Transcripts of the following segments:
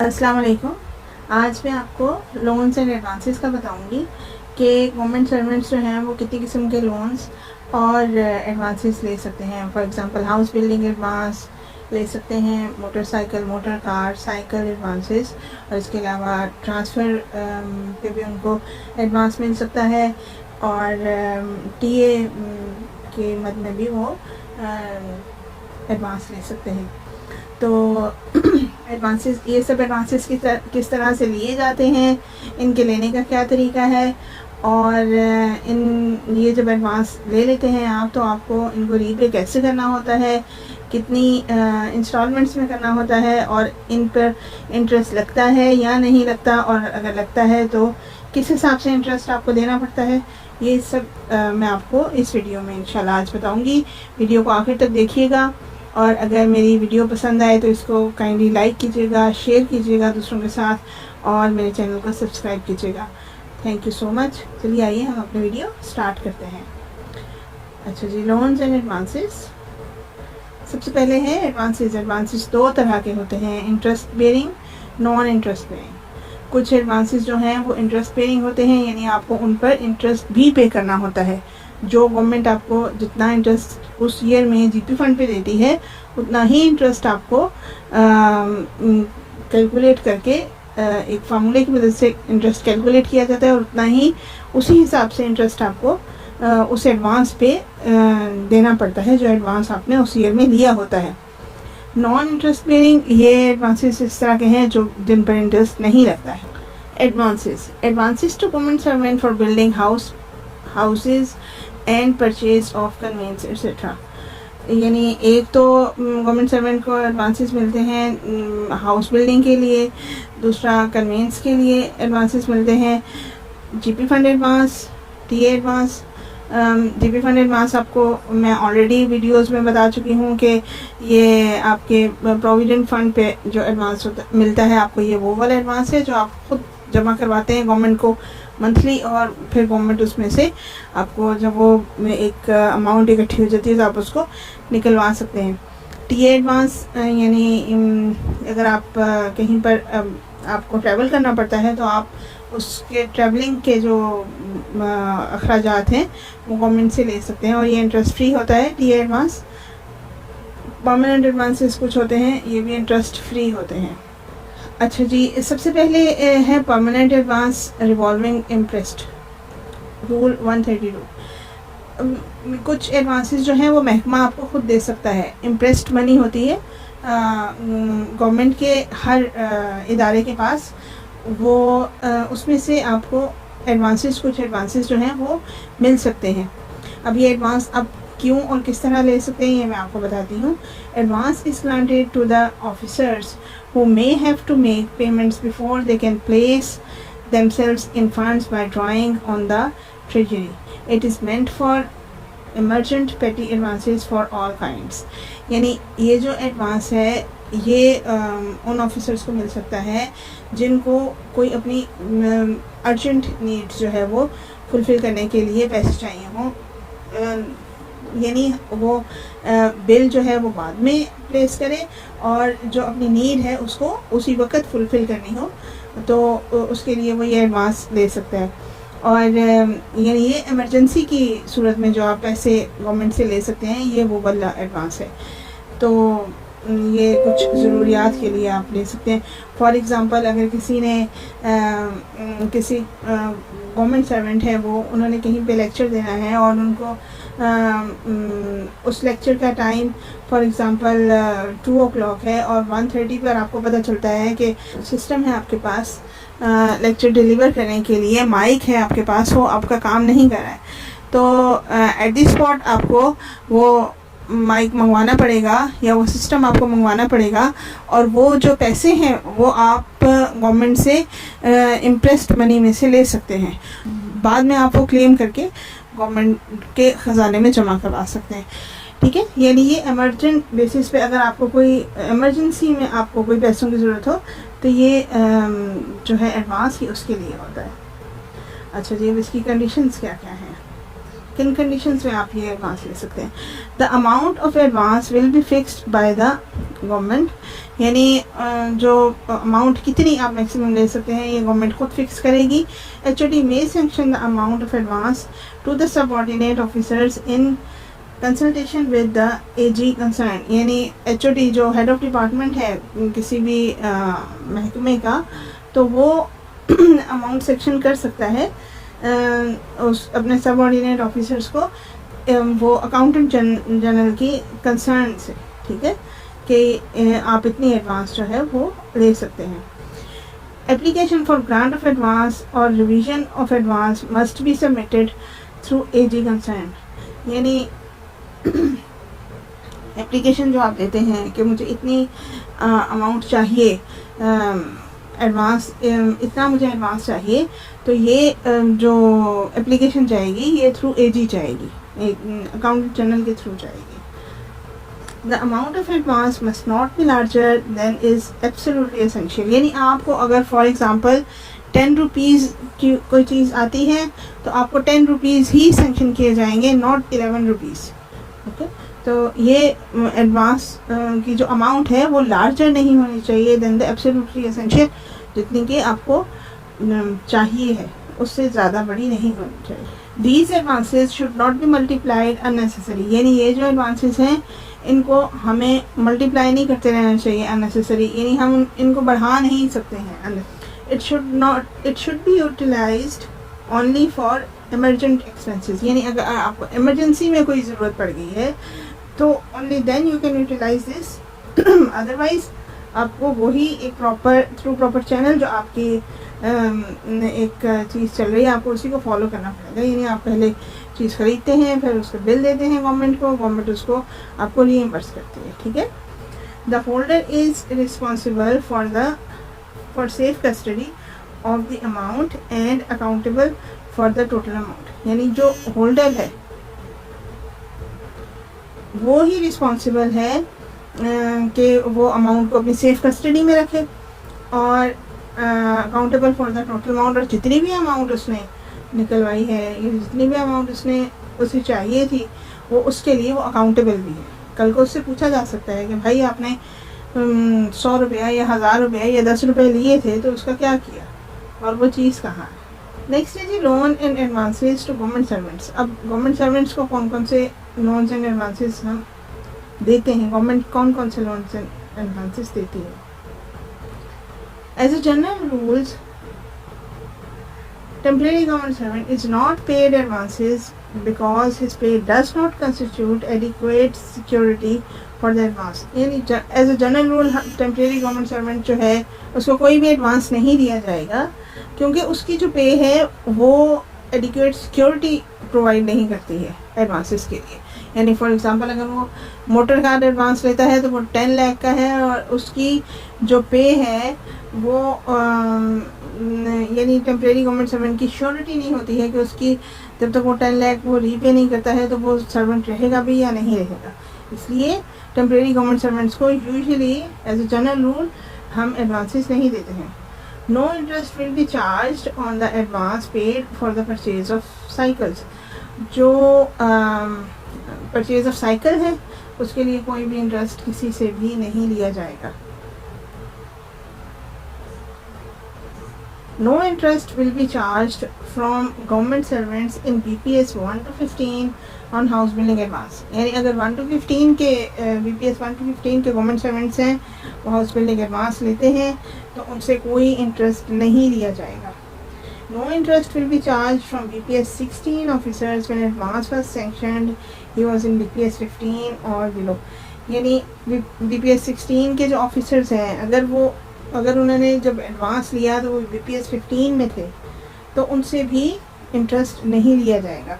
अस्सलाम वालेकुम। आज मैं आपको लोन्स एंड एडवांसेस का बताऊंगी कि गवर्नमेंट सर्वेंट्स जो हैं वो कितनी किस्म के लोन्स और एडवांसेस ले सकते हैं। For example house building advance ले सकते हैं, motorcycle, motor car, cycle advances, और इसके अलावा ट्रांसफ़र पे भी उनको एडवांस मिल सकता है, और टीए के मद में भी वो एडवांस ले सकते हैं। तो एडवांसेस, ये सब एडवांसेस किस तरह से लिए जाते हैं, इनके लेने का क्या तरीका है, और ये जब एडवांस ले लेते हैं आप तो आपको इनको रीपे कैसे करना होता है, कितनी इंस्टॉलमेंट्स में करना होता है, और इन पर इंटरेस्ट लगता है या नहीं लगता, और अगर लगता है तो किस हिसाब से इंटरेस्ट आपको देना पड़ता है, ये सब मैं आपको इस वीडियो में इंशाल्लाह आज बताऊंगी। वीडियो को आखिर तक देखिएगा, और अगर मेरी वीडियो पसंद आए तो इसको काइंडली लाइक कीजिएगा, शेयर कीजिएगा दूसरों के साथ, और मेरे चैनल को सब्सक्राइब कीजिएगा। Thank you so much. चलिए आइए हम अपनी वीडियो स्टार्ट करते हैं। अच्छा जी, लोन्स एंड एडवांसेस। सबसे पहले है एडवांसेस। एडवांसेस दो तरह के होते हैं, interest bearing, non interest bearing. कुछ एडवांसेस जो हैं वो इंटरेस्ट बेरिंग होते हैं, यानी आपको उन पर इंटरेस्ट भी पे करना होता है। जो गवर्नमेंट आपको जितना इंटरेस्ट उस ईयर में जीपी फंड पे देती है उतना ही इंटरेस्ट आपको कैलकुलेट करके एक फार्मूले की मदद से इंटरेस्ट कैलकुलेट किया जाता है, और उतना ही उसी हिसाब से इंटरेस्ट आपको उस एडवांस पे देना पड़ता है जो एडवांस आपने उस ईयर में लिया होता है। नॉन इंटरेस्ट बेरिंग ये एडवांसेस इस तरह के हैं जो जिन पर इंटरेस्ट नहीं लगता है। Advances to government servant for building houses and purchase of conveyance etcetera. यानी एक तो गवर्नमेंट सर्वेंट को एडवांसेस मिलते हैं हाउस बिल्डिंग के लिए, दूसरा कन्वेंस के लिए एडवांसेस मिलते हैं, GP fund advance, TA advance. GP fund advance आपको मैं ऑलरेडी वीडियोस में बता चुकी हूँ कि ये आपके प्रोविडेंट फंड पे जो एडवांस मिलता है आपको, ये वो वाला एडवांस है जो आप खुद जमा करवाते हैं गवर्नमेंट को मंथली, और फिर गवर्नमेंट उसमें से आपको जब वो एक अमाउंट इकट्ठी हो जाती है तो आप उसको निकलवा सकते हैं। टीए एडवांस यानी अगर आप कहीं पर आपको ट्रैवल करना पड़ता है तो आप उसके ट्रैवलिंग के जो अखराजात हैं वो गवर्नमेंट से ले सकते हैं, और ये इंटरेस्ट फ्री होता है टीए एडवांस। परमानेंट एडवांसेस कुछ होते हैं, ये भी इंटरेस्ट फ्री होते हैं। अच्छा जी, सबसे पहले है permanent advance revolving interest, rule 132। कुछ एडवांसेस जो हैं वो महकमा आपको खुद दे सकता है। इंटरेस्ट मनी होती है गवर्नमेंट के हर इदारे के पास, वो उसमें से आपको एडवांसेस, कुछ एडवांसेस जो हैं वो मिल सकते हैं। अब ये एडवांस अब क्यों और किस तरह ले सकते हैं ये मैं आपको बताती हूँ। Advance is granted to the officers who may have to make payments before they can place themselves in funds by drawing on the treasury. It is meant for emergent petty advances for all kinds. यानी ये जो advance है ये उन officers को मिल सकता है जिनको कोई अपनी अर्जेंट नीड्स जो है वो फुलफ़िल करने के लिए पैसे चाहिए हों, यानी वो बिल जो है वो बाद में प्लेस करे और जो अपनी नीड है उसको उसी वक्त फुलफ़िल करनी हो तो उसके लिए वो ये एडवांस ले सकता है। और यानी ये इमरजेंसी की सूरत में जो आप पैसे गवर्नमेंट से ले सकते हैं ये वो वाला एडवांस है। तो ये कुछ ज़रूरियात के लिए आप ले सकते हैं। फॉर एग्ज़ाम्पल अगर किसी ने किसी गवर्नमेंट सर्वेंट है वो उन्होंने कहीं पे लेक्चर देना है और उनको उस लेक्चर का टाइम फॉर एग्ज़ाम्पल 2 o'clock है और 1:30 पर आपको पता चलता है कि सिस्टम है आपके पास लेक्चर डिलीवर करने के लिए, माइक है आपके पास, वो आपका काम नहीं कर रहा है, तो एट द स्पॉट आपको वो माइक मंगवाना पड़ेगा या वो सिस्टम आपको मंगवाना पड़ेगा, और वो जो पैसे हैं वो आप गवर्नमेंट से इंटरेस्ट मनी में से ले सकते हैं। बाद में आप वो क्लेम करके गवर्नमेंट के ख़जाने में जमा करवा सकते हैं। ठीक है, यानी ये इमरजेंट बेसिस पे अगर आपको कोई इमरजेंसी में आपको कोई पैसों की ज़रूरत हो तो ये जो है एडवांस ही उसके लिए होता है। अच्छा जी, अब इसकी कंडीशंस क्या क्या हैं, किन कंडीशंस में आप ये एडवांस ले सकते हैं। The amount of advance will be fixed by the government यानी जो अमाउंट कितनी आप मैक्सिमम ले सकते हैं ये गवर्नमेंट खुद फिक्स करेगी। HOD may sanction the amount of advance to the subordinate officers in consultation with the AG concern. यानी HOD जो हेड ऑफ डिपार्टमेंट है किसी भी महकमे का, तो वो अमाउंट सेक्शन कर सकता है उस अपने सबऑर्डिनेट ऑफिसर्स को, वो अकाउंटेंट जनरल की कंसर्न से, ठीक है, कि आप इतनी एडवांस जो है वो ले सकते हैं। Application for grant of advance और revision of advance must be submitted through AG concern. यानी एप्लीकेशन जो आप देते हैं कि मुझे इतनी अमाउंट चाहिए, एडवांस इतना मुझे एडवांस चाहिए, तो ये जो एप्लीकेशन जाएगी ये थ्रू AG जाएगी, अकाउंटेंट जनरल के थ्रू जाएगी। The amount of advance must not be larger than is absolutely essential. यानी आपको अगर फॉर एग्जांपल 10 रुपीज़ की कोई चीज़ आती है तो आपको 10 रुपीज़ ही सेंक्शन किए जाएंगे, नॉट 11 रुपीज़। ओके, तो ये एडवांस की जो अमाउंट है वो लार्जर नहीं होनी चाहिए देन द एब्सोल्युटली एसेंशियल, जितनी कि आपको चाहिए है उससे ज़्यादा बड़ी नहीं होनी चाहिए। These advances should not be multiplied unnecessary. यानी ये जो एडवांसेस हैं इनको हमें मल्टीप्लाई नहीं करते रहना चाहिए अननेसेसरी, यानी हम इनको बढ़ा नहीं सकते हैं। It should be utilised only for emergent expenses. यानी अगर आपको इमरजेंसी में कोई ज़रूरत पड़ गई है तो only then you can utilise this, otherwise आपको वही एक प्रॉपर चैनल जो आपकी एक चीज़ चल रही है आपको उसी को फॉलो करना पड़ेगा। यानी आप पहले चीज़ ख़रीदते हैं, फिर उसका बिल देते हैं गवर्नमेंट को, गवर्नमेंट उसको आपको रीइंबर्स करती है, ठीक है। The holder is responsible for safe custody of the amount and accountable for the total amount. यानी जो होल्डर है वो ही रिस्पॉन्सिबल है कि वो अमाउंट को अपनी सेफ कस्टडी में रखे और accountable for the total amount, और जितनी भी अमाउंट उसने निकलवाई है या जितनी भी अमाउंट उसे चाहिए थी वो उसके लिए वो अकाउंटेबल भी है। कल को उससे पूछा जा सकता है कि भाई आपने 100 रुपया या 1000 रुपया या 10 रुपये लिए थे तो उसका क्या किया और वो चीज़ कहाँ है। नेक्स्ट है जी loan and advances to government servants. अब गवर्नमेंट सर्वेंट्स को कौन कौन से लोन्स एंड एडवांसेस हम देते हैं, गवर्नमेंट कौन कौन से लोन्स एंड एडवांसेस देती है। As a general rules temporary government servant is not paid advances because his pay does not constitute adequate security for the advance। यानी as a general rule temporary government servant जो है उसको कोई भी advance नहीं दिया जाएगा क्योंकि उसकी जो पे है वो एडिक्वेट सिक्योरिटी प्रोवाइड नहीं करती है एडवांसेस के लिए। यानी फॉर एग्जांपल अगर वो मोटर कार एडवांस लेता है तो वो 10 लाख का है और उसकी जो पे है वो यानी टेम्परेरी गवर्नमेंट सर्वेंट की श्योरिटी नहीं होती है कि उसकी जब तक वो 10 लाख वो रीपे नहीं करता है तो वो सर्वेंट रहेगा भी या नहीं रहेगा। इसलिए टेम्परेरी गवर्नमेंट सर्वेंट्स को usually as a general rule हम एडवांसेस नहीं देते हैं। No interest will be charged on the advance paid for the purchase of cycles. जो परचेज ऑफ साइकिल है उसके लिए कोई भी इंटरेस्ट किसी से भी नहीं लिया जाएगा। No interest will be charged from government servants in BPS 1 to 15 on house building advance। यानी अगर 1 to 15 के BPS 1 to 15 के गवर्नमेंट सर्वेंट्स हैं वो हाउस बिल्डिंग एडवांस लेते हैं तो उनसे कोई इंटरेस्ट नहीं लिया जाएगा। No interest will be charged from BPS 16 officers when advance was sanctioned he was in BPS 15 or below। यानी BPS 16 के जो ऑफिसर्स हैं अगर उन्होंने जब एडवांस लिया तो वो BPS 15 में थे तो उनसे भी इंटरेस्ट नहीं लिया जाएगा।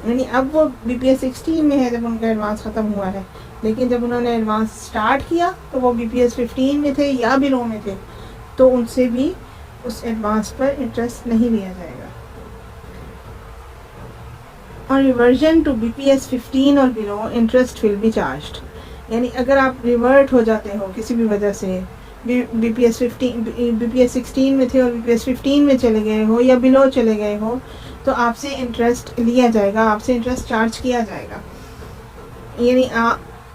यानी अब वो BPS 16 में है जब उनका एडवांस ख़त्म हुआ है, लेकिन जब उन्होंने एडवांस स्टार्ट किया तो वो BPS 15 में थे या बिलो में थे तो उनसे भी उस एडवांस पर इंटरेस्ट नहीं लिया जाएगा। और रिवर्जन टू BPS 15 और below interest will be charged. यानी अगर आप रिवर्ट हो जाते हो किसी भी वजह से BPS 16 में थे और BPS 15 में चले गए हो या बिलो चले गए हो तो आपसे इंटरेस्ट लिया जाएगा, आपसे इंटरेस्ट चार्ज किया जाएगा। यानी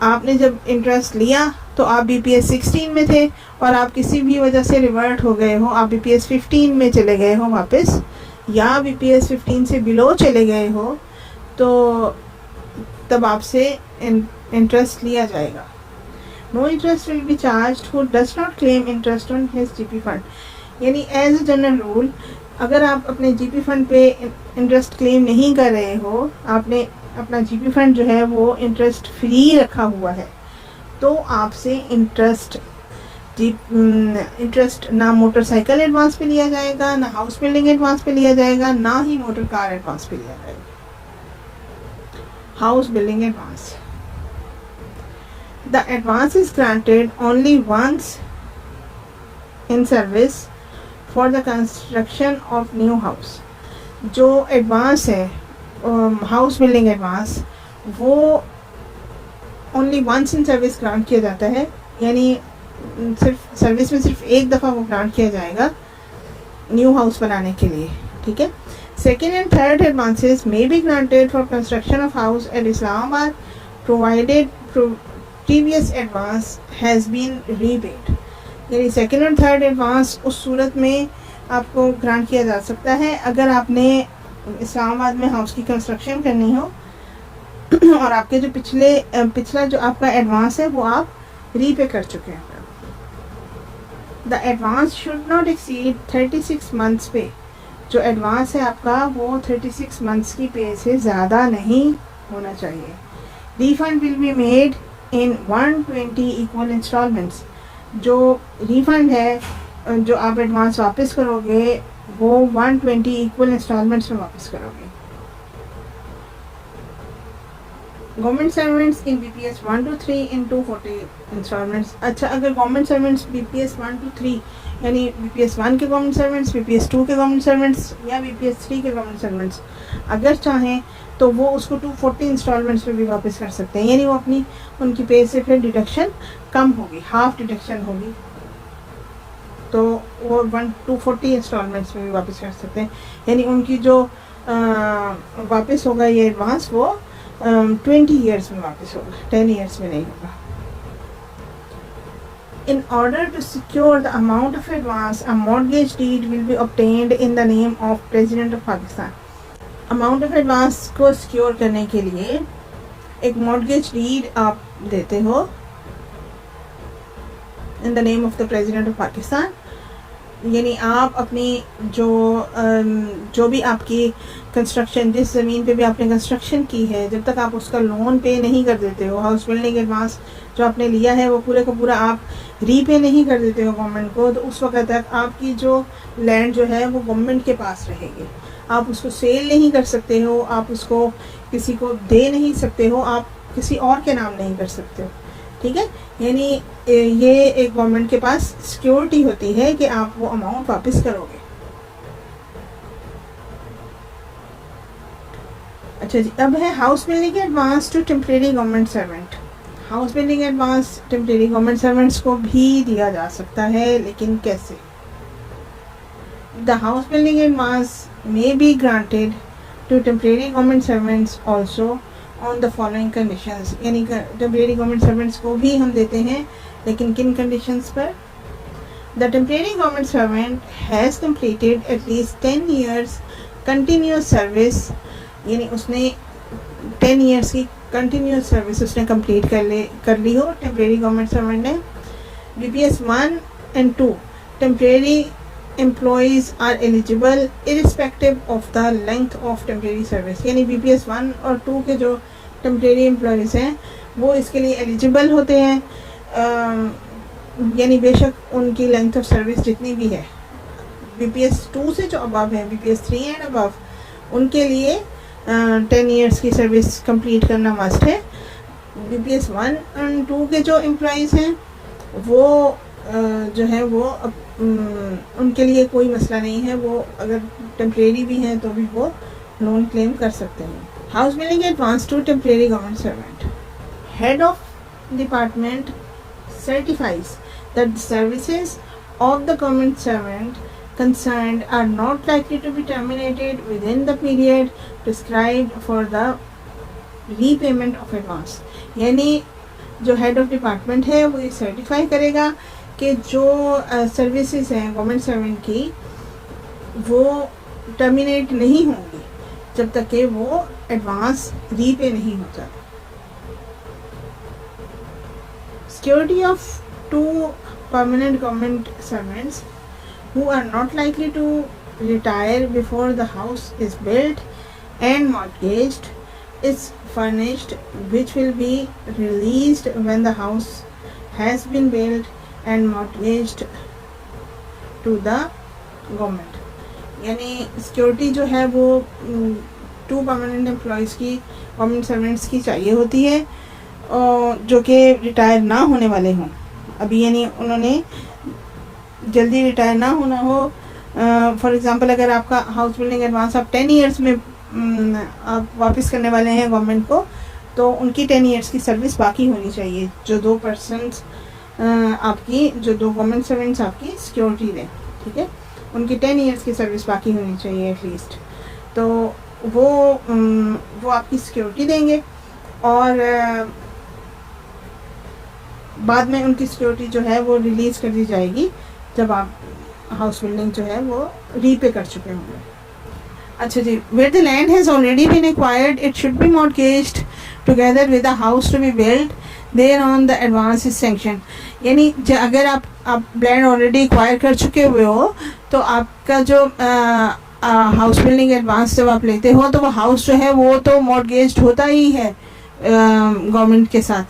आपने जब इंटरेस्ट लिया तो आप BPS 16 में थे और आप किसी भी वजह से रिवर्ट हो गए हो, आप BPS 15 में चले गए हो वापस, या BPS 15 से बिलो चले गए हो, तो तब आपसे इंटरेस्ट लिया जाएगा. No interest will be charged who does not claim interest on his GP fund. यानी एज अ जनरल रूल, अगर आप अपने GP फंड पे इंटरेस्ट क्लेम नहीं कर रहे हो, आपने अपना GP फंड जो है वो इंटरेस्ट फ्री रखा हुआ है, तो आपसे इंटरेस्ट ना मोटरसाइकिल एडवांस पे लिया जाएगा, ना हाउस बिल्डिंग एडवांस पे लिया जाएगा, ना ही मोटर कार एडवांस पे लिया जाएगा. House building advance, the advance is granted only once in service for the construction of new house. जो एडवांस है हाउस बिल्डिंग एडवांस, वो only once in service grant किया जाता है, यानी सिर्फ सर्विस में सिर्फ एक दफ़ा वो ग्रांट किया जाएगा न्यू हाउस बनाने के लिए. ठीक है. Second and third advances may be granted for construction of house at Islamabad provided previous advance has been repaid. यानी सेकेंड और थर्ड एडवांस उस सूरत में आपको ग्रांट किया जा सकता है अगर आपने इस्लामाबाद में हाउस की कंस्ट्रक्शन करनी हो और आपके जो पिछला जो आपका एडवांस है वो आप रीपे कर चुके हैं. The advance should not exceed 36 months पे. जो एडवांस है आपका वो 36 मंथ्स की पे से ज़्यादा नहीं होना चाहिए. Refund will be made in 120 equal instalments. जो रिफंड है जो आप एडवांस वापस करोगे वो 120 इक्वल इंस्टॉलमेंट्स में वापस करोगे. Government servants in BPS 1 to 3 in 240 instalments. अच्छा, अगर गवर्नमेंट सर्वेंट्स BPS 1 to 3 यानी BPS 1 के गवर्नमेंट सर्वेंट्स, BPS 2 के गवर्नमेंट सर्वेंट्स या BPS 3 के गवर्नमेंट सर्वेंट्स अगर चाहें तो वो उसको 240 इंस्टॉलमेंट्स में भी वापस कर सकते हैं. यानी वो अपनी उनकी पे से फिर डिडक्शन कम होगी, हाफ डिडक्शन होगी, तो वो 240 इंस्टॉलमेंट्स में भी वापस कर सकते हैं. यानी उनकी जो वापस होगा ये एडवांस वो 20 ईयर्स में वापस होगा, 10 ईयर्स में नहीं होगा. In order to secure the amount of advance, a mortgage deed will be obtained in the name of President of Pakistan. Amount of advance को सिक्योर करने के लिए एक मॉर्गेज डीड आप देते हो in the name of the president of Pakistan. यानी आप अपनी जो भी आपकी कंस्ट्रक्शन, जिस ज़मीन पे भी आपने कंस्ट्रक्शन की है, जब तक आप उसका लोन पे नहीं कर देते हो, हाउस बिल्डिंग एडवांस जो आपने लिया है वो पूरे का पूरा आप रीपे नहीं कर देते हो गवर्नमेंट को, तो उस वक्त तक आपकी जो लैंड जो है वो गवर्नमेंट के पास रहेगी. आप उसको सेल नहीं कर सकते हो, आप उसको किसी को दे नहीं सकते हो, आप किसी और के नाम नहीं कर सकते हो. ठीक है. यानी ये एक गवर्नमेंट के पास सिक्योरिटी होती है कि आप वो अमाउंट वापस करोगे. अच्छा जी, अब है house building advance to temporary government servant. House building advance temporary government servants को भी दिया जा सकता है, लेकिन कैसे? The house building advance may be granted to temporary government servants also on the following conditions. यानी temporary government servants को भी हम देते हैं, लेकिन किन conditions पर? The temporary government servant has completed at least 10 years continuous service. यानी उसने 10 years की continuous service उसने complete कर ली हो temporary government servant ने. BPS 1 and 2 temporary employees are eligible irrespective of the length of temporary service. यानी BPS 1 और 2 के जो temporary employees हैं वो इसके लिए eligible होते हैं, यानी बेशक उनकी length of service जितनी भी है. BPS 2 से जो above है, BPS 3 and above, उनके लिए 10 years की सर्विस कंप्लीट करना मस्ट है. BPS 1 और 2 के जो एम्प्लॉइज़ हैं वो जो है वो उनके लिए कोई मसला नहीं है, वो अगर टेम्परेरी भी हैं तो भी वो लोन क्लेम कर सकते हैं. House building advance to temporary government servant. Head of department certifies that the services of the government servant concerned are not likely to be terminated within the period prescribed for the repayment of advance. यानी जो head of department है वो ये certify करेगा कि जो services हैं government servant की वो टर्मिनेट नहीं होंगी जब तक कि वो एडवांस रीपे नहीं हो जाता। Security of two permanent government servants who are not likely to retire before the house is built and mortgaged is furnished, which will be released when the house has been built and mortgaged to the government। यानी security जो है वो 2 permanent employees की government servants की चाहिए होती है जो कि रिटायर ना होने वाले हों अभी, यानी उन्होंने जल्दी रिटायर ना होना हो। फॉर एग्ज़ाम्पल अगर आपका हाउस बिल्डिंग एडवांस आप 10 ईयर्स में आप वापस करने वाले हैं गवर्नमेंट को, तो उनकी 10 ईयर्स की सर्विस बाकी होनी चाहिए। जो 2 पर्सनस आपकी जो 2 गवर्नमेंट सर्वेंट्स आपकी सिक्योरिटी दें, ठीक है, उनकी 10 ईयर्स की सर्विस बाकी होनी चाहिए एटलीस्ट, तो वो आपकी सिक्योरिटी देंगे और बाद में उनकी सिक्योरिटी जो है वो रिलीज़ कर दी जाएगी जब आप हाउस बिल्डिंग जो है वो रीपे कर चुके होंगे। अच्छा जी, where the land has already been acquired it should be mortgaged together with the house to be build thereon the advance is sanction. यानी अगर आप लैंड ऑलरेडी एक्वायर कर चुके हुए हो तो आपका जो हाउस बिल्डिंग एडवांस जब आप लेते हो तो वो हाउस जो है वो तो मॉर्टगेज्ड होता ही है गवर्नमेंट के साथ,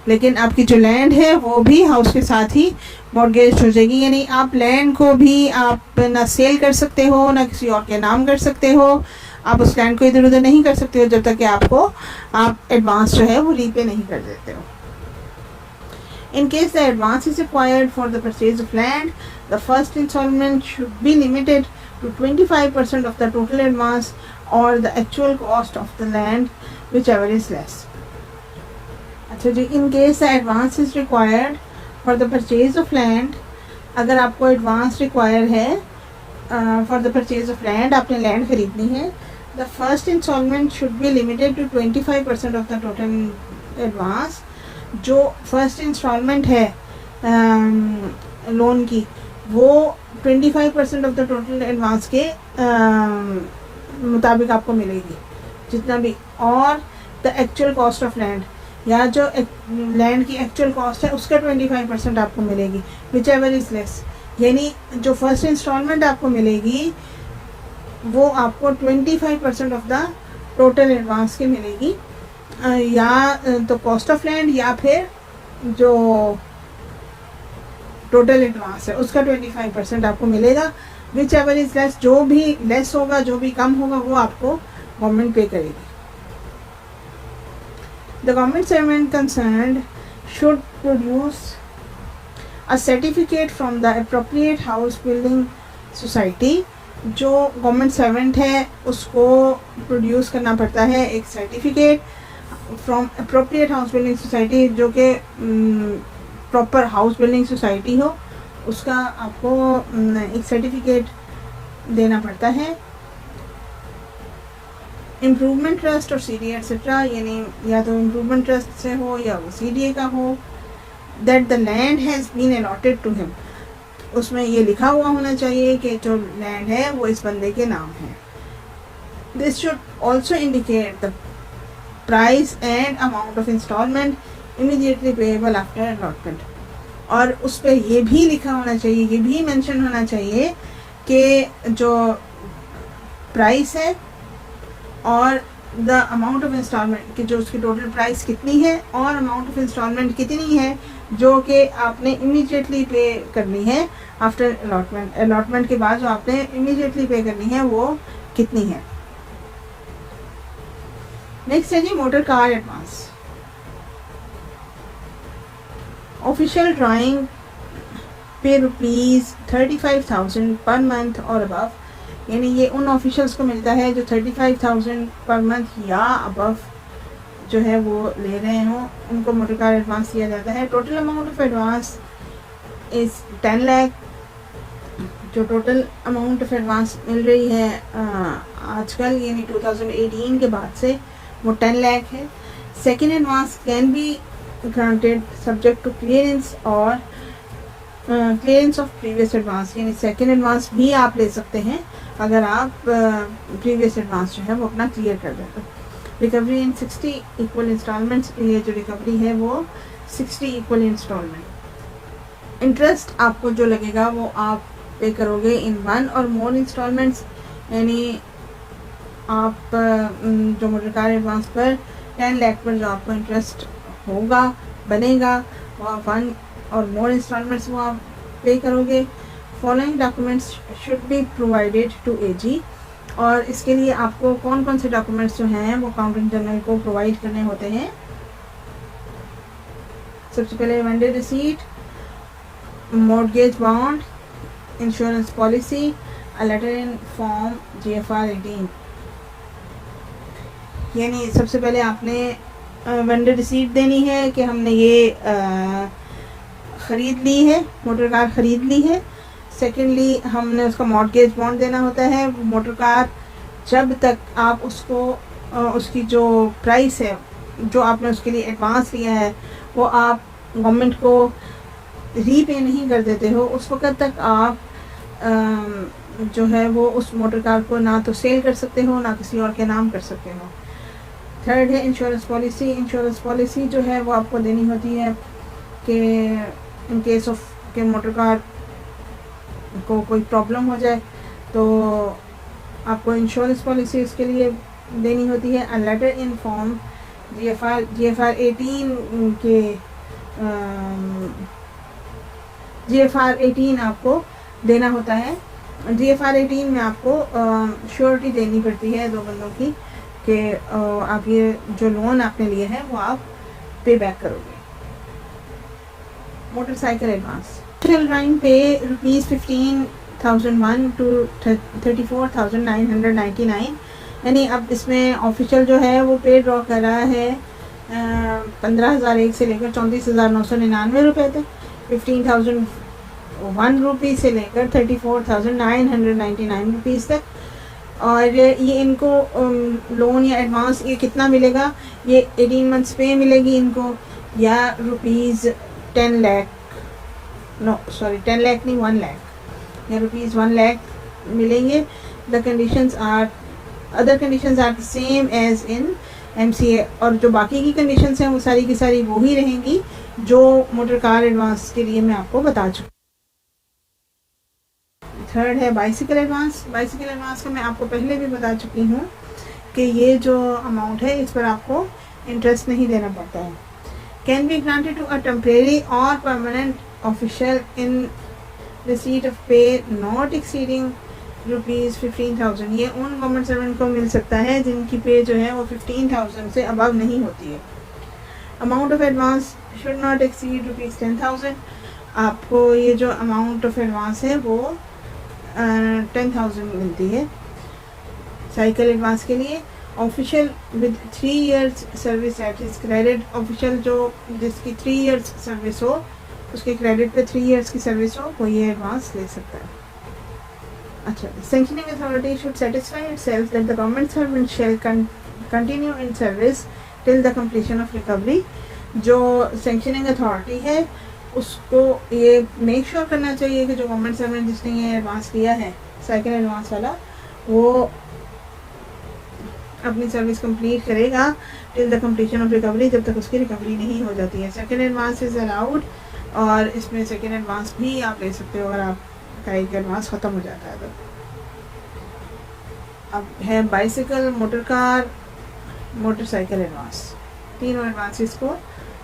लेकिन आपकी जो लैंड है वो भी हाउस के साथ ही मॉर्गेज हो जाएगी। यानी आप लैंड को भी आप ना सेल कर सकते हो ना किसी और के नाम कर सकते हो, आप उस लैंड को इधर उधर नहीं कर सकते हो जब तक कि आप एडवांस जो है वो रीपे नहीं कर देते हो। In case the advance is required for the purchase of land, the first installment should be limited to 25% of the total advance or the actual cost of the land, whichever is less. अच्छा जी, in case the advance is required for the purchase of land, अगर आपको advance require है for the purchase of land, आपने land खरीदनी है, the first instalment should be limited to 25% of the total advance. जो first instalment है loan की वो 25% ऑफ द टोटल एडवांस के मुताबिक आपको मिलेगी जितना भी, और the actual cost of land या जो लैंड की एक्चुअल कॉस्ट है उसका 25% आपको मिलेगी, विच एवर इज़ लेस। यानी जो फर्स्ट इंस्टॉलमेंट आपको मिलेगी वो आपको 25% ऑफ द टोटल एडवांस की मिलेगी, या तो कॉस्ट ऑफ लैंड या फिर जो टोटल एडवांस है उसका 25% आपको मिलेगा, विच एवर इज़ लेस। जो भी लेस होगा, जो भी कम होगा, वो आपको गवर्नमेंट पे करेगी। The government servant concerned should produce a certificate from the appropriate house building society। जो गवर्नमेंट सर्वेंट है उसको प्रोड्यूस करना पड़ता है एक certificate from appropriate house building society, जो कि प्रॉपर हाउस बिल्डिंग सोसाइटी हो, उसका आपको एक सर्टिफिकेट देना पड़ता है। इम्प्रूवमेंट ट्रस्ट और CDA एक्सेट्रा, यानी या तो इम्प्रूवमेंट ट्रस्ट से हो या वो CDA का हो, that the land has been allotted to him, उसमें ये लिखा हुआ होना चाहिए कि जो लैंड है वो इस बंदे के नाम है। This should also indicate the price and amount of instalment immediately payable after allotment, और उस पर ये भी लिखा होना चाहिए, ये भी मेंशन होना चाहिए कि जो प्राइस है और द अमाउंट ऑफ इंस्टॉलमेंट, कि जो उसकी टोटल प्राइस कितनी है और अमाउंट ऑफ इंस्टॉलमेंट कितनी है जो कि आपने इमीडिएटली पे करनी है आफ्टर अलॉटमेंट। अलॉटमेंट के बाद जो आपने इमीडिएटली पे करनी है वो कितनी है। नेक्स्ट है जी motor car advance. Official drawing pay ₹35,000 per month और अबव, यानी ये उन ऑफिशियल्स को मिलता है जो 35,000 पर मंथ या अबव जो है वो ले रहे हों, उनको मोटर कार एडवांस दिया जाता है। Total amount of advance is 10 lakh. जो टोटल अमाउंट ऑफ एडवांस मिल रही है आजकल, यानी 2018 के बाद से, वो 10 लाख है। Second advance can be granted subject to clearance और क्लियरेंस ऑफ प्रीवियस एडवांस, यानी सेकेंड एडवांस भी आप ले सकते हैं अगर आप प्रीवियस एडवांस जो है वो अपना क्लियर कर दें। रिकवरी इन 60 इक्वल इंस्टॉलमेंट्स, ये जो रिकवरी है वो 60 इक्वल इंस्टॉलमेंट। इंटरेस्ट आपको जो लगेगा वो आप पे करोगे इन 1 और मोर इंस्टॉलमेंट्स, यानी आप जो मोटर कार एडवांस पर 10 लाख पर जो आपको इंटरेस्ट होगा बनेगा वो आप 1 और मोर इंस्टॉलमेंट्स वो आप पे करोगे। Following documents should be provided to AG, और इसके लिए आपको कौन कौन से डॉक्यूमेंट्स जो हैं वो अकाउंटेंट जनरल को प्रोवाइड करने होते हैं। सबसे पहले vendor receipt, mortgage bond, insurance policy, a letter in form GFR 18। यानी सबसे पहले आपने वेंडर रिसीट देनी है कि हमने ये ख़रीद ली है, मोटर कार ख़रीद ली है। सेकेंडली हमने उसका मॉर्गेज बॉन्ड देना होता है। मोटर कार जब तक आप उसको उसकी जो प्राइस है जो आपने उसके लिए एडवांस लिया है वो आप गवर्नमेंट को रीपे नहीं कर देते हो, उस वक़्त तक आप जो है वो उस मोटर कार को ना तो सेल कर सकते हो ना किसी और के नाम कर सकते हो। थर्ड है इंश्योरेंस पॉलिसी। इंश्योरेंस पॉलिसी जो है वो आपको देनी होती है कि इन केस ऑफ के मोटर कार को कोई प्रॉब्लम हो जाए तो आपको इंश्योरेंस पॉलिसी उसके लिए देनी होती है। A letter in form GFR 18 के GFR 18 आपको देना होता है। GFR 18 में आपको श्योरिटी देनी पड़ती है 2 बंदों की कि आप ये जो लोन आपने लिए हैं वो आप पे बैक करोगे। मोटरसाइकिल एडवांस ड्राइंग पे ₹15,001 to 34,999, यानी अब इसमें ऑफिशियल जो है वो पे ड्रॉ कर रहा है 15,001 से लेकर 34,999 रुपये तक, 15,001 रुपीज़ से लेकर 34,999 रुपीज़ तक। और ये इनको लोन या एडवांस ये कितना मिलेगा, ये 18 मंथ्स पे मिलेगी इनको या ₹10 लाख, नो सॉरी 10 लाख नहीं 1 लाख या ₹1 लाख मिलेंगे। The conditions are other conditions are same as in MCA, और जो बाकी की कंडीशंस हैं वो सारी की सारी वो ही रहेंगी जो मोटर कार एडवांस के लिए मैं आपको बता चुकी। थर्ड है बाइसिकल एडवांस। बाइसिकल एडवांस का मैं आपको पहले भी बता चुकी हूँ कि ये जो अमाउंट है इस पर आपको इंटरेस्ट नहीं देना पड़ता है। Can be granted to a temporary और permanent official in receipt of pay not exceeding ₹15,000। ये उन गवर्नमेंट सर्वेंट को मिल सकता है जिनकी पे जो है वो 15,000 से अबव नहीं होती है। Amount of advance should not exceed ₹10,000। आपको ये जो अमाउंट ऑफ एडवांस है वो 10,000 मिलती है साइकिल एडवांस के लिए। Official with 3 years service at his credit, official जो जिसकी 3 years सर्विस हो उसके क्रेडिट पे 3 years की सर्विस हो वो ये एडवांस ले सकता है। अच्छा, sanctioning authority should satisfy itself that the government servant shall continue in service till the completion of recovery. जो सैंक्शनिंग अथॉरिटी है उसको ये मेक श्योर करना चाहिए कि जो गवर्नमेंट सर्वेंट जिसने ये एडवांस लिया है साइकिल एडवांस वाला वो अपनी सर्विस कंप्लीट करेगा till the completion of recovery, जब तक उसकी रिकवरी नहीं हो जाती है। सेकेंड एडवांस इज़ अलाउड, और इसमें सेकेंड एडवांस भी आप ले सकते हो अगर आपका एक एडवांस ख़त्म हो जाता है तो। अब है bicycle, motor car, motorcycle advance. तीनों एडवांसेस को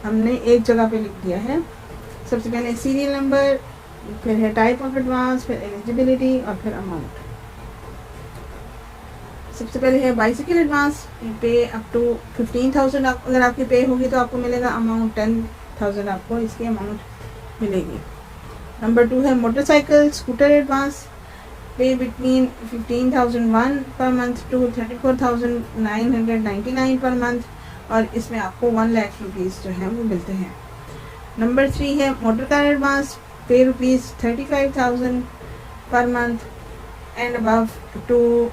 हमने एक जगह पे लिख दिया है। सबसे पहले सीरियल नंबर, फिर है टाइप ऑफ एडवांस, फिर एलिजिबिलिटी और फिर अमाउंट। सबसे पहले है बाइसिकल एडवांस पे अप टू 15,000 अगर आपकी पे होगी तो आपको मिलेगा अमाउंट 10,000 आपको इसकी अमाउंट मिलेगी। नंबर 2 है मोटरसाइकिल स्कूटर एडवांस पे between 15,001 per month to 34,999 per month, और इसमें आपको 1 लाख रुपीज़ जो है वो मिलते हैं। नंबर 3 है मोटर कार एडवांस पे ₹35,000 per month and above to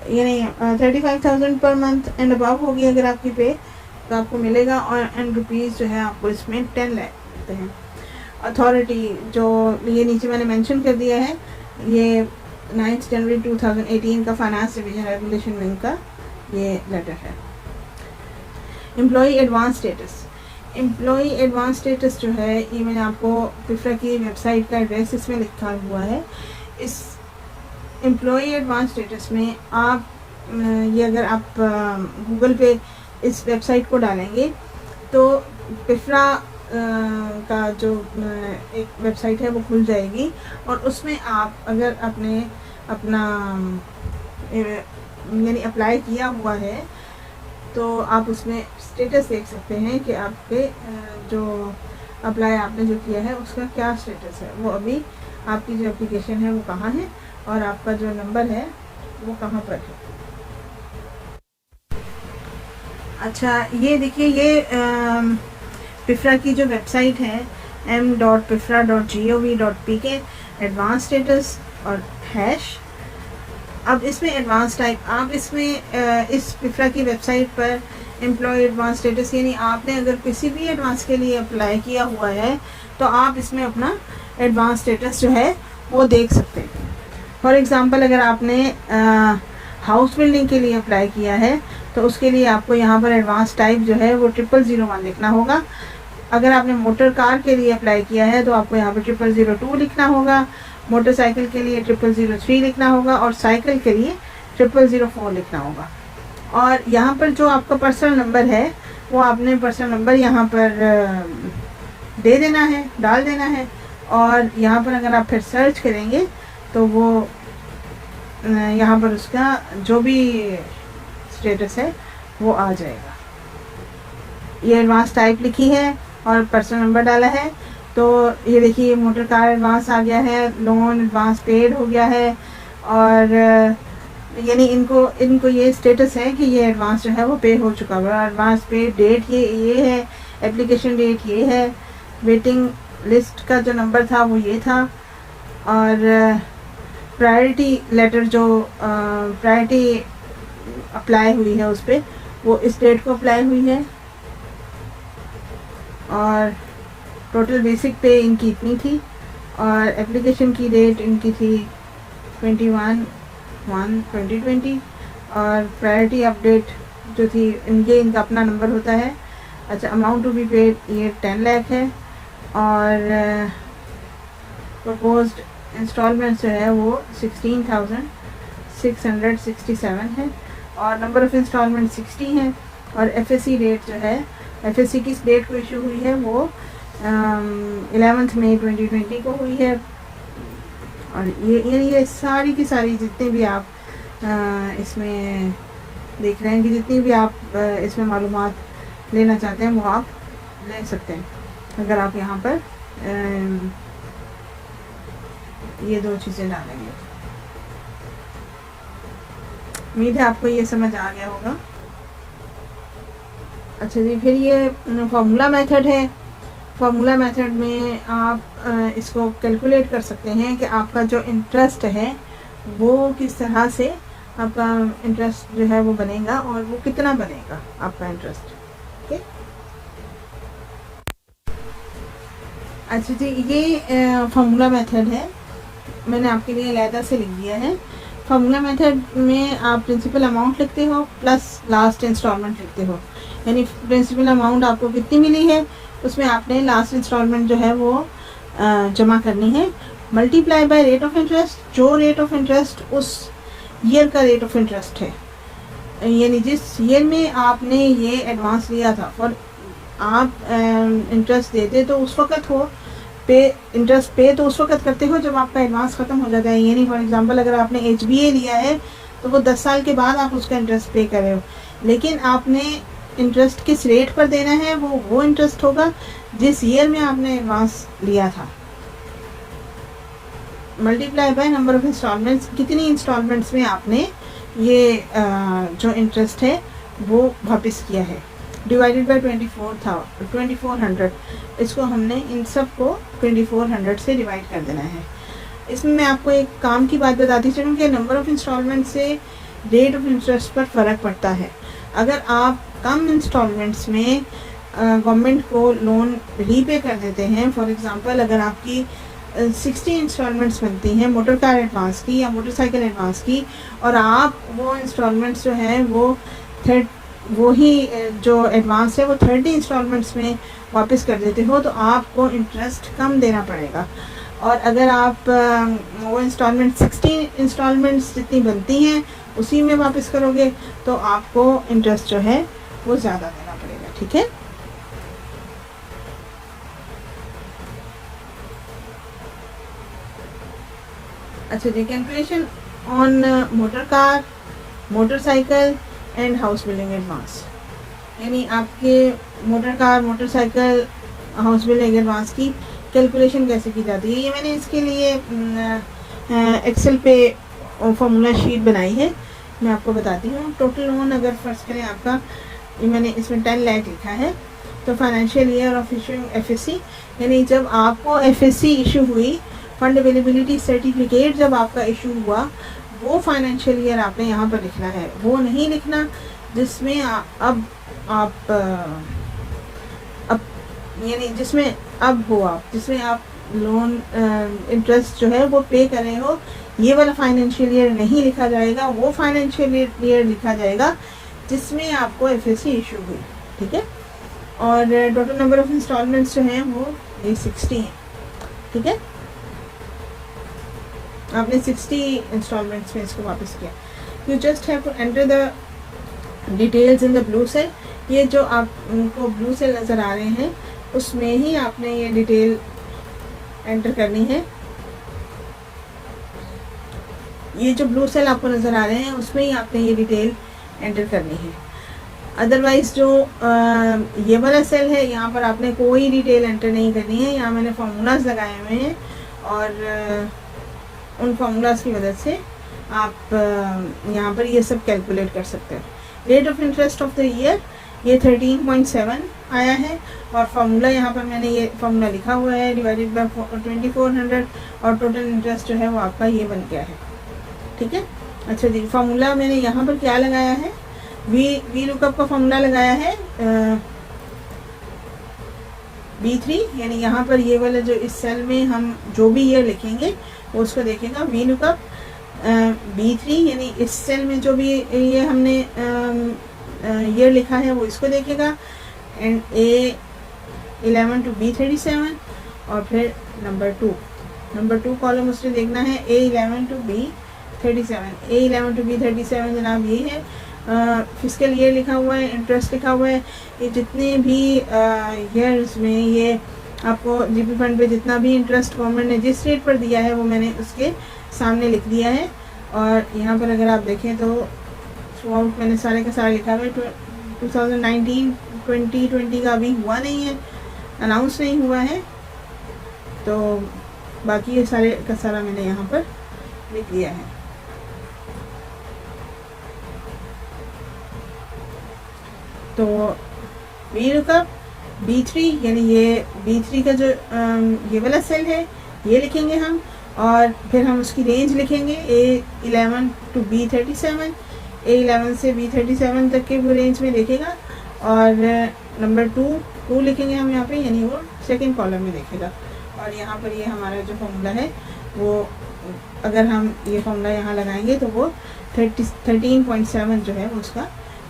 यानी 35,000 पर मंथ एंड अबव होगी अगर आपकी पे तो आपको मिलेगा, और एंड रुपीज़ जो है आपको इसमें 10 लाख मिलते हैं। अथॉरिटी जो ये नीचे मैंने मेंशन कर दिया है, ये 9 जनवरी 2018 का फाइनेंस डिवीजन रेगुलेशन विंग का ये लेटर है। Employee advance status, employee advance status जो है ये मैंने आपको पिफ्रा की वेबसाइट का एड्रेस इसमें लिखा हुआ है। इस एम्प्लॉई एडवांस स्टेटस में आप ये अगर आप गूगल पे इस वेबसाइट को डालेंगे तो पिफ्रा का जो एक वेबसाइट है वो खुल जाएगी, और उसमें आप अगर अपना यानी अप्लाई किया हुआ है तो आप उसमें स्टेटस देख सकते हैं कि आपके जो अप्लाई आपने जो किया है उसका क्या स्टेटस है, वो अभी आपकी जो एप्लीकेशन है वो कहाँ है और आपका जो नंबर है वो कहाँ पर है। अच्छा, ये देखिए, ये पिफ्रा की जो वेबसाइट है m.pifra.gov.pk एडवांस स्टेटस और हैश। अब इसमें एडवांस टाइप, आप इसमें इस पिफ्रा की वेबसाइट पर एम्प्लॉय एडवांस स्टेटस यानी आपने अगर किसी भी एडवांस के लिए अप्लाई किया हुआ है तो आप इसमें अपना एडवांस स्टेटस जो है वो देख सकते हैं। फॉर एग्ज़ाम्पल, अगर आपने हाउस बिल्डिंग के लिए अप्लाई किया है तो उसके लिए आपको यहाँ पर एडवांस टाइप जो है वो 0001 लिखना होगा। अगर आपने मोटर कार के लिए अप्लाई किया है तो आपको यहाँ पर 0002 लिखना होगा, मोटरसाइकिल के लिए 0003 लिखना होगा, और साइकिल के लिए 0004 लिखना होगा। और यहाँ पर जो आपका पर्सनल नंबर है वो आपने पर्सनल नंबर यहाँ पर दे देना है, डाल देना है, और यहाँ पर अगर आप फिर सर्च करेंगे तो वो यहाँ पर उसका जो भी स्टेटस है वो आ जाएगा। ये एडवांस टाइप लिखी है और पर्सनल नंबर डाला है, तो ये देखिए मोटर कार एडवांस आ गया है, लोन एडवांस पेड हो गया है, और यानी इनको ये स्टेटस है कि ये एडवांस जो है वो पे हो चुका है। एडवांस पे डेट ये है, एप्लीकेशन डेट ये है, वेटिंग लिस्ट का जो नंबर था वो ये था, और प्रायोरिटी लेटर जो प्रायोरिटी अप्लाई हुई है उस पर वो इस डेट को अप्लाई हुई है, और टोटल बेसिक पे इनकी इतनी थी, और एप्लीकेशन की डेट इनकी थी 21/1/2020, और प्रायोरिटी अपडेट जो थी इनका अपना नंबर होता है। अच्छा, अमाउंट टू बी पेड ये 10 लाख है, और प्रपोज्ड इंस्टॉलमेंट जो है वो 16,667 है, और नंबर ऑफ़ इंस्टॉलमेंट 60 है, और एफएससी डेट जो है, एफएससी किस डेट को इशू हुई है वो 11 मई 2020 को हुई है। और ये सारी की सारी जितने भी आप इसमें देख रहे हैं कि जितनी भी आप इसमें मालूमात लेना चाहते हैं वो आप ले सकते हैं अगर आप यहाँ पर ये दो चीज़ें डालेंगे। उम्मीद है आपको ये समझ आ गया होगा। अच्छा जी, फिर ये फार्मूला मेथड है। फार्मूला मेथड में आप इसको कैलकुलेट कर सकते हैं कि आपका जो इंटरेस्ट है वो किस तरह से आपका इंटरेस्ट जो है वो बनेगा और वो कितना बनेगा आपका इंटरेस्ट। ओके, अच्छा जी, ये फार्मूला मेथड है, मैंने आपके लिए अलहदा से लिख दिया है। फार्मूला मेथड में आप प्रिंसिपल अमाउंट लिखते हो प्लस लास्ट इंस्टॉलमेंट लिखते हो, यानी प्रिंसिपल अमाउंट आपको कितनी मिली है उसमें आपने लास्ट इंस्टॉलमेंट जो है वो जमा करनी है, multiply by rate of interest, जो रेट ऑफ इंटरेस्ट उस ईयर का रेट ऑफ इंटरेस्ट है, यानी जिस ईयर में आपने ये एडवांस लिया था। और आप इंटरेस्ट देते तो उस वक़्त हो इंटरेस्ट पे तो उस वक्त करते हो जब आपका एडवांस ख़त्म हो जाता है। यानी फॉर एग्जांपल अगर आपने HBA लिया है तो वो 10 साल के बाद आप उसका इंटरेस्ट पे कर रहे हो, लेकिन आपने इंटरेस्ट किस रेट पर देना है वो इंटरेस्ट होगा जिस ईयर में आपने एडवांस लिया था, multiply by number of instalments, कितनी इंस्टॉलमेंट्स में आपने ये जो इंटरेस्ट है वो वापस किया है, डिवाइडेड बाय 2400। इसको हमने इन सब को 2400 से डिवाइड कर देना है। इसमें मैं आपको एक काम की बात बताती चलूँ कि नंबर ऑफ़ इंस्टॉलमेंट से रेट ऑफ इंटरेस्ट पर फ़र्क पड़ता है। अगर आप कम इंस्टॉलमेंट्स में गवर्नमेंट को लोन रीपे कर देते हैं। फॉर एग्ज़ाम्पल अगर आपकी 60 इंस्टॉलमेंट्स बनती हैं मोटर कार एडवांस की या मोटरसाइकिल एडवांस की, और आप वो इंस्टॉलमेंट्स जो हैं वो ही जो एडवांस है वो 30 इंस्टॉलमेंट्स में वापस कर देते हो, तो आपको इंटरेस्ट कम देना पड़ेगा। और अगर आप वो इंस्टॉलमेंट 60 इंस्टॉलमेंट्स जितनी बनती हैं उसी में वापस करोगे तो आपको इंटरेस्ट जो है वो ज़्यादा देना पड़ेगा। ठीक है, अच्छा जी, calculation on motor car, motorcycle and house building advance, यानी आपके motor car, motorcycle, house building advance की कैलकुलेशन कैसे की जाती है। ये मैंने इसके लिए एक्सेल पे फॉर्मूला शीट बनाई है, मैं आपको बताती हूँ। टोटल लोन अगर फर्ज करें आपका, ये मैंने इसमें 10 लाख लिखा है, तो financial year of issuing FSc, यानी जब आपको एफएससी इशू हुई, फंड अवेलेबिलिटी सर्टिफिकेट जब आपका इशू हुआ, वो फाइनेंशियल ईयर आपने यहाँ पर लिखना है। वो नहीं लिखना जिसमें अब यानी जिसमें अब हो आप, जिसमें आप लोन इंटरेस्ट जो है वो पे कर रहे हो, ये वाला फाइनेंशियल ईयर नहीं लिखा जाएगा। वो फाइनेंशियल ईयर लिखा जाएगा जिसमें आपको एफएससी इशू हुई। ठीक है, और टोटल नंबर ऑफ इंस्टॉलमेंट्स जो हैं वो ये 60 हैं। ठीक है, आपने 60 इंस्टॉलमेंट्स में इसको वापस किया। You just have to enter the details in the blue cell. ये जो आपको ब्लू सेल नज़र आ रहे हैं उसमें ही आपने ये डिटेल एंटर करनी है। ये जो ब्लू सेल आपको नज़र आ रहे हैं उसमें ही आपने ये डिटेल एंटर करनी है। अदरवाइज़ जो ये वाला सेल है यहाँ पर आपने कोई डिटेल एंटर नहीं करनी है। यहाँ मैंने फार्मूलाज लगाए हुए हैं और उन फार्मूलाज की मदद से आप यहाँ पर ये सब कैलकुलेट कर सकते हैं। Rate of interest of the year ये 13.7 आया है, और फार्मूला यहाँ पर मैंने ये फार्मूला लिखा हुआ है, डिवाइडेड बाय 2400, और टोटल इंटरेस्ट जो है वो आपका ये बन गया है। ठीक है, अच्छा जी, फार्मूला मैंने यहाँ पर क्या लगाया है, वी लुकअप का फार्मूला लगाया है B3, यानी यहाँ पर ये वाला जो इस सेल में हम जो भी ईयर लिखेंगे वो उसको देखेगा। वी लुकअप B3, यानी इस सेल में जो भी ये हमने ईयर लिखा है वो इसको देखेगा, एंड A11 टू B37, और फिर नंबर टू कॉलम उसने देखना है A11 to B37। A11 to B37 जनाब ये है फिजिकल ईयर लिखा हुआ है, इंटरेस्ट लिखा हुआ है। ये जितने भी ईयर्स में ये आपको जीपी फंड पे जितना भी इंटरेस्ट गवर्नमेंट ने जिस रेट पर दिया है वो मैंने उसके सामने लिख दिया है। और यहाँ पर अगर आप देखें तो थ्रू आउट मैंने सारे का सारा लिखा हुआ है। 2019-2020 का अभी हुआ नहीं है, अनाउंस नहीं हुआ है, तो बाकी ये सारे का सारा मैंने यहाँ पर लिख दिया है। तो वी लुकअप B3, यानी ये B3 का जो ये वाला सेल है ये लिखेंगे हम, और फिर हम उसकी रेंज लिखेंगे A11 टू B37। A11 से B37 तक के वो रेंज में देखेगा, और नंबर टू लिखेंगे हम यहाँ पे, यानी वो सेकंड कॉलम में देखेगा। और यहाँ पर ये हमारा जो फॉर्मूला है वो अगर हम ये फॉर्मूला यहाँ लगाएंगे तो वो 13.7 जो है वो उसका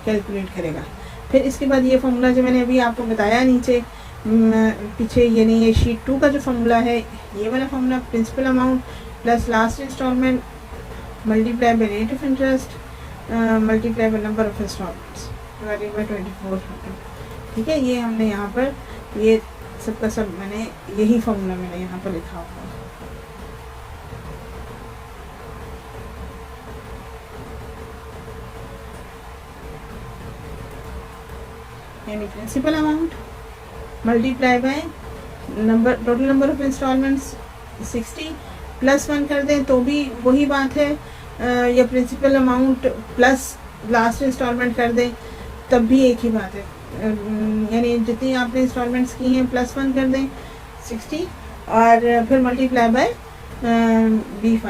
कैलकुलेट करेगा। फिर इसके बाद ये फार्मूला जो मैंने अभी आपको बताया नीचे पीछे, यानी ये शीट 2 का जो फार्मूला है, ये वाला formula principal amount plus last instalment multiply by rate of interest multiply by number of instalments divided by 2400। ठीक है, ये हमने यहाँ पर ये सब का सब मैंने यही फार्मूला मैंने यहाँ पर लिखा हुआ है। यानी principal amount multiply by total number of instalments 60 plus 1 कर दें तो भी वही बात है, या principal amount plus last instalment कर दें तब भी एक ही बात है। यानी जितनी आपने इंस्टॉलमेंट्स की हैं प्लस 1 कर दें 60, और फिर मल्टीप्लाई बाय B5।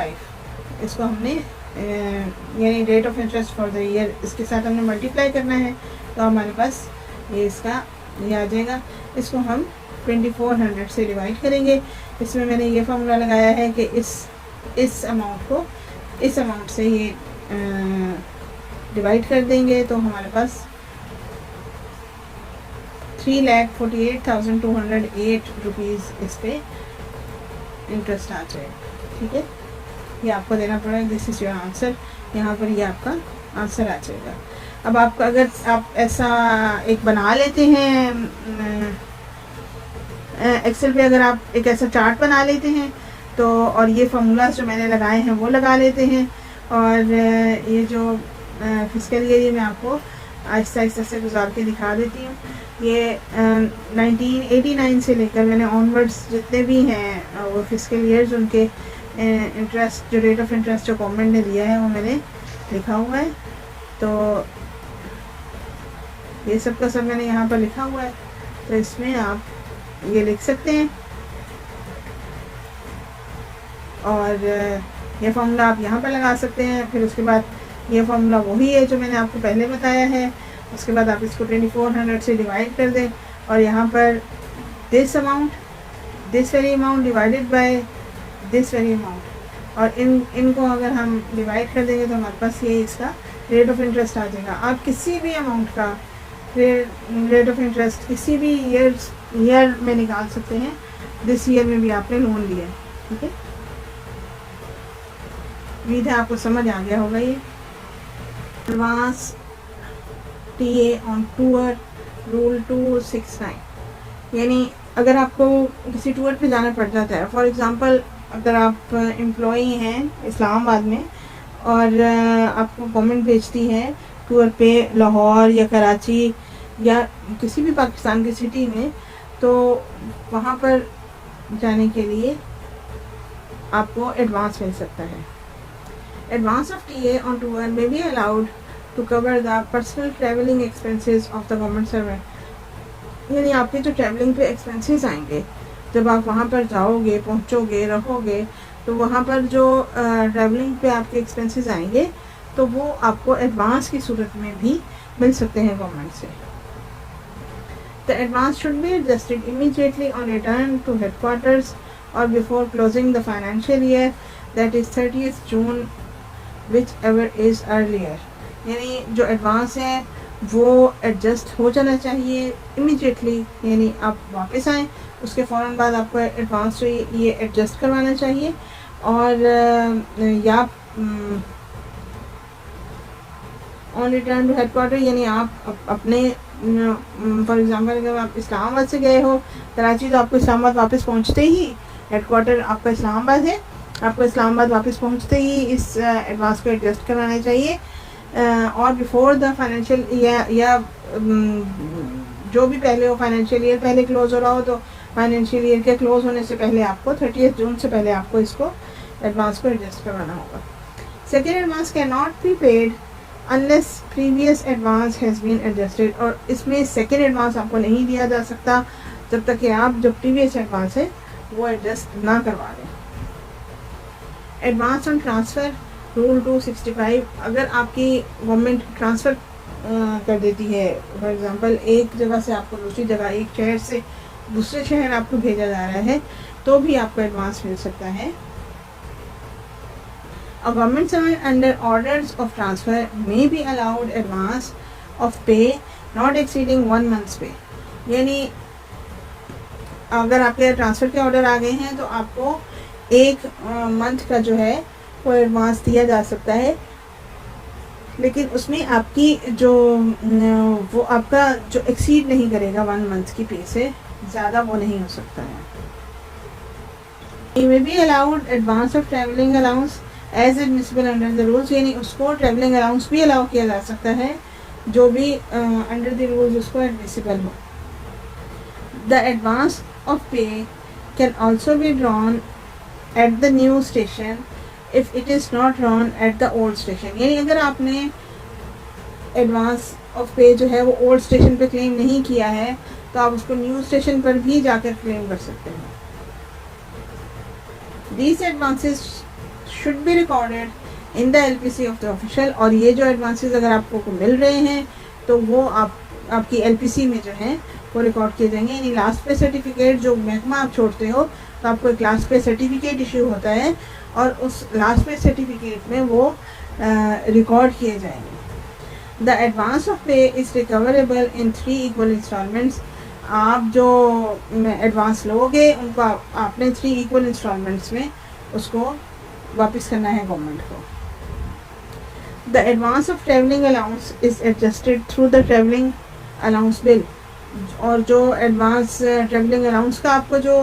इसको हमने यानी rate of interest for the year इसके साथ हमने मल्टीप्लाई करना है, तो हमारे पास ये इसका ये आ जाएगा। इसको हम 2400 से डिवाइड करेंगे। इसमें मैंने ये फार्मूला लगाया है कि इस अमाउंट को इस अमाउंट से ये डिवाइड कर देंगे तो हमारे पास 3,48,208 रुपीज़ इस पे इंटरेस्ट आ जाएगा। ठीक है, ये आपको देना पड़ेगा। This is your answer. यहाँ पर ये आपका आंसर आ जाएगा। अब आपका अगर आप ऐसा एक बना लेते हैं एक्सेल पे, अगर आप एक ऐसा चार्ट बना लेते हैं तो, और ये फार्मूलाज जो मैंने लगाए हैं वो लगा लेते हैं, और ये जो फिजिकल एरिया मैं आपको आहिस्ता आहिस्ता से गुजार के दिखा देती हूँ। ये 1989 से लेकर मैंने ऑनवर्ड्स जितने भी हैं वो फिजिकल ईयर्स, उनके इंटरेस्ट जो रेट ऑफ इंटरेस्ट जो गवर्नमेंट ने दिया है वो मैंने लिखा हुआ है। तो ये सब का सब मैंने यहाँ पर लिखा हुआ है, तो इसमें आप ये लिख सकते हैं, और ये फार्मूला आप यहाँ पर लगा सकते हैं। फिर उसके बाद ये फार्मूला वही है जो मैंने आपको पहले बताया है। उसके बाद आप इसको 2400 से डिवाइड कर दें, और यहाँ पर this very amount divided by this very amount, और इनको अगर हम डिवाइड कर देंगे तो हमारे पास ये इसका रेट ऑफ इंटरेस्ट आ जाएगा। आप किसी भी अमाउंट का रेट ऑफ इंटरेस्ट किसी भी ईयर में निकाल सकते हैं। दिस ईयर में भी आपने लोन लिया है। ठीक है, उम्मीद है आपको समझ आ गया होगा। ये advance TA on tour rule 269, यानी अगर आपको किसी टूर पे जाना पड़ जाता है, फॉर एग्ज़ाम्पल अगर आप एम्प्लॉई हैं इस्लामाबाद में और आपको गवर्नमेंट भेजती है टूर पे लाहौर या कराची या किसी भी पाकिस्तान की सिटी में, तो वहाँ पर जाने के लिए आपको एडवांस मिल सकता है। Advance of TA on tour may be allowed to cover the personal travelling expenses of the government servant, यानी आपके जो ट्रैवलिंग पे एक्सपेंसेस आएंगे, जब आप वहाँ पर जाओगे, पहुँचोगे, रहोगे, तो वहाँ पर जो ट्रैवलिंग पे आपके एक्सपेंसेस आएंगे तो वो आपको एडवांस की सूरत में भी मिल सकते हैं गवर्नमेंट से। The advance should be adjusted immediately on return to headquarters और before closing the financial year, that is 30 June whichever is earlier, यानी जो एडवांस है वो एडजस्ट हो जाना चाहिए इमीडिएटली, यानी आप वापस आएँ उसके फ़ौरन बाद आपको एडवांस जो ये एडजस्ट करवाना चाहिए। और या ऑन रिटर्न टू हेडक्वार्टर, यानी आप अपने फॉर एग्जांपल अगर आप इस्लामाबाद से गए हो कराची, तो आपको इस्लामाबाद वापस पहुंचते ही, हेडक्वार्टर आपका इस्लामाबाद है, आपको इस्लामाबाद वापस पहुंचते ही इस एडवांस को एडजस्ट करवाना चाहिए। और बिफोर द फाइनेंशियल या जो भी पहले हो, फाइनेंशियल ईयर पहले क्लोज हो रहा हो तो फाइनेंशियल ईयर के क्लोज होने से पहले आपको 30 जून से पहले आपको इसको एडवांस को एडजस्ट करवाना होगा। Second advance can not be paid unless previous advance has been adjusted, और इसमें सेकेंड एडवांस आपको नहीं दिया जा सकता जब तक कि आप जो प्रीवियस एडवांस है वो एडजस्ट ना करवा दें। एडवांस ऑन ट्रांसफ़र रूल 265, अगर आपकी गवर्नमेंट ट्रांसफ़र कर देती है, फॉर एग्ज़ाम्पल एक जगह से आपको दूसरी जगह, एक शहर से दूसरे शहर आपको भेजा जा रहा है, तो भी आपको एडवांस मिल सकता है। A government servant under orders of transfer may be allowed advance of pay not exceeding 1 month's pay, यानी अगर आपके ट्रांसफ़र के ऑर्डर आ गए हैं तो आपको 1 मंथ का जो है वो एडवांस दिया जा सकता है, लेकिन उसमें आपकी जो वो आपका जो एक्सीड नहीं करेगा 1 मंथ की पे से ज़्यादा वो नहीं हो सकता है। You may be allowed advance of travelling allowance as admissible under the rules, यानी उसको ट्रैवलिंग अलाउंस भी अलाउ किया जा सकता है जो भी अंडर द रूल्स उसको एडमिसिबल हो। द एडवांस ऑफ पे can also be drawn at the new station if it is not drawn at the old station, यानी अगर आपने एडवांस ऑफ पे जो है वो ओल्ड स्टेशन पे क्लेम नहीं किया है तो आप उसको न्यू स्टेशन पर भी जाकर क्लेम कर सकते हैं। These advances should be recorded in the LPC of the official, और ये जो एडवांसेस अगर आपको मिल रहे हैं तो वो आप आपकी एलपीसी में जो है वो रिकॉर्ड किए जाएंगे। यानी लास्ट पे सर्टिफिकेट जो महकमा आप छोड़ते हो तो आपको एक लास्ट पे सर्टिफिकेट इशू होता है और उस लास्ट पे सर्टिफिकेट में वो रिकॉर्ड किए जाएंगे। The advance of pay is recoverable in 3 equal instalments. आप जो एडवांस लोगे उनको आपने 3 इक्वल इंस्टॉलमेंट्स में उसको वापस करना है गवर्नमेंट को। The advance of travelling allowance is adjusted through the travelling allowance bill. और जो एडवांस ट्रैवलिंग अलाउंस का आपको जो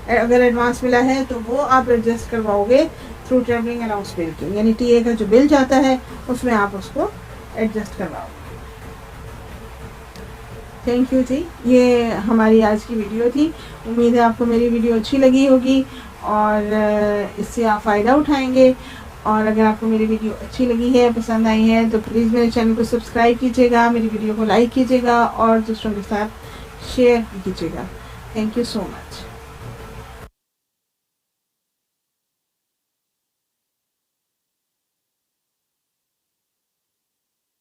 अगर एडवांस मिला है तो वो आप एडजस्ट करवाओगे थ्रू ट्रैवलिंग अलाउंस बिल की, यानी टीए का जो बिल जाता है उसमें आप उसको एडजस्ट करवाओगे। थैंक यू जी, ये हमारी आज की वीडियो थी। उम्मीद है आपको मेरी वीडियो अच्छी लगी होगी और इससे आप फ़ायदा उठाएंगे। और अगर आपको मेरी वीडियो अच्छी लगी है, पसंद आई है, तो प्लीज़ मेरे चैनल को सब्सक्राइब कीजिएगा, मेरी वीडियो को लाइक कीजिएगा और दूसरों के साथ शेयर कीजिएगा। Thank you so much.